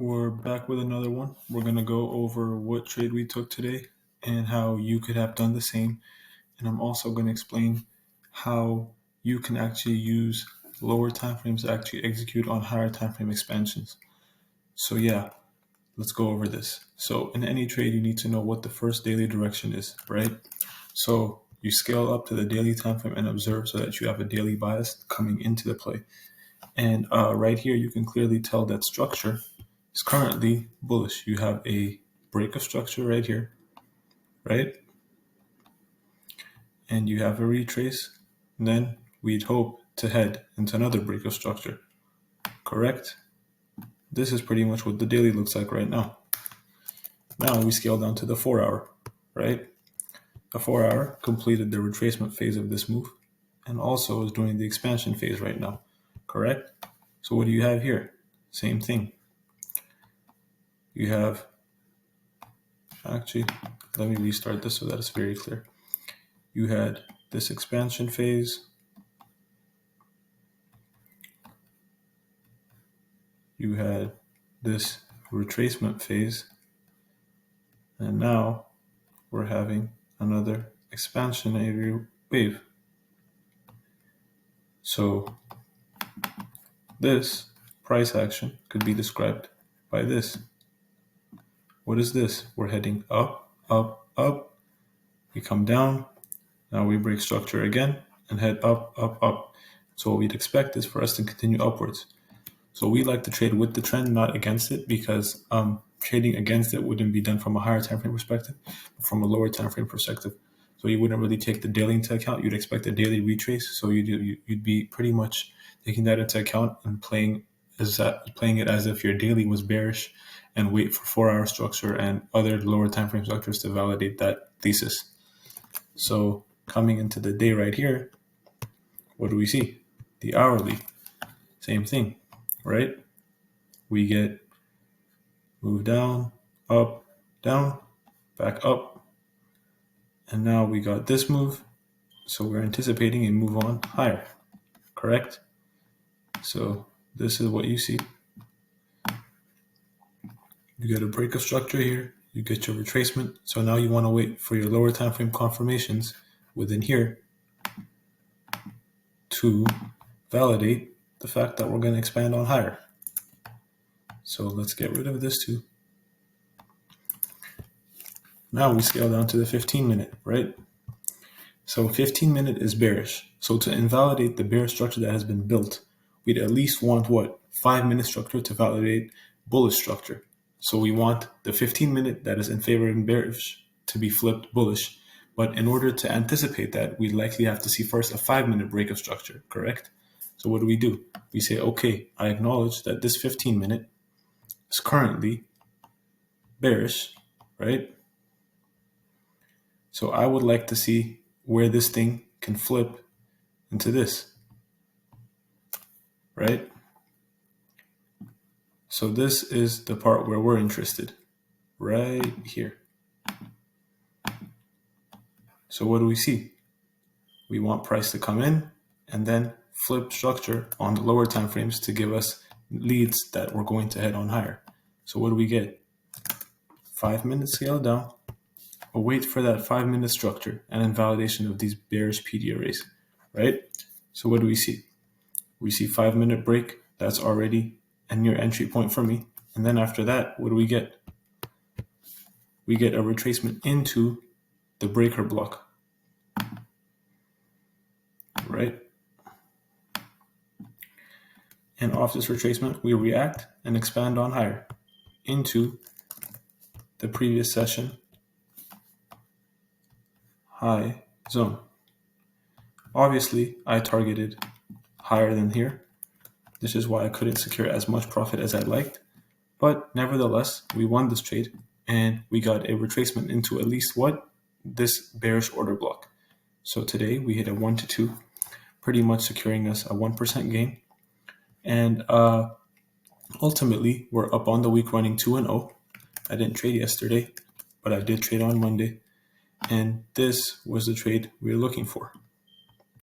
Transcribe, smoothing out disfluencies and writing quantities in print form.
We're back with another one. We're going to go over what trade we took today and how you could have done the same. And I'm also going to explain how you can actually use lower time frames to actually execute on higher time frame expansions. So yeah, let's go over this. So in any trade, you need to know what the first daily direction is, right? So you scale up to the daily time frame and observe so that you have a daily bias coming into the play. And right here, you can clearly tell that structure is currently bullish. You have a break of structure right here, right? And you have a retrace. And then we'd hope to head into another break of structure, correct? This is pretty much what the daily looks like right now. Now we scale down to the 4-hour, right? The 4-hour completed the retracement phase of this move and also is doing the expansion phase right now, correct? So what do you have here? Same thing. You have, actually, let me restart this so that it's very clear. You had this expansion phase. You had this retracement phase. And now we're having another expansionary wave. So this price action could be described by this. What is this? We're heading up, up, up. We come down. Now we break structure again and head up, up, up. So what we'd expect is for us to continue upwards. So we like to trade with the trend, not against it, because trading against it wouldn't be done from a higher time frame perspective, but from a lower time frame perspective. So you wouldn't really take the daily into account. You'd expect a daily retrace. So you'd be pretty much taking that into account and playing it as if your daily was bearish, and wait for 4-hour structure and other lower time frame structures to validate that thesis. So coming into the day right here, what do we see? The hourly, same thing, right? We get move down, up, down, back up. And now we got this move. So we're anticipating a move on higher, correct? So this is what you see. You get a break of structure here. You get your retracement. So now you want to wait for your lower time frame confirmations within here to validate the fact that we're going to expand on higher. So let's get rid of this too. Now we scale down to the 15-minute, right? So 15-minute is bearish. So to invalidate the bearish structure that has been built, we'd at least want what? 5-minute structure to validate bullish structure. So we want the 15-minute that is in favor of bearish to be flipped bullish. But in order to anticipate that, we'd likely have to see first a 5-minute break of structure, correct? So what do? We say, okay, I acknowledge that this 15-minute is currently bearish, right? So I would like to see where this thing can flip into this, right? So this is the part where we're interested, right here. So what do we see? We want price to come in and then flip structure on the lower time frames to give us leads that we're going to head on higher. So what do we get? 5-minute scale down. We'll wait for that 5-minute structure and invalidation of these bearish PD arrays, right? So what do we see? We see 5-minute break. That's already a near entry point for me. And then after that, what do we get? We get a retracement into the breaker block, right? And off this retracement, we react and expand on higher into the previous session high zone. Obviously, I targeted higher than here. This is why I couldn't secure as much profit as I'd liked. But nevertheless, we won this trade and we got a retracement into at least what? This bearish order block. So today we hit a 1 to 2, pretty much securing us a 1% gain. And ultimately, we're up on the week running 2-0. I didn't trade yesterday, but I did trade on Monday. And this was the trade we were looking for.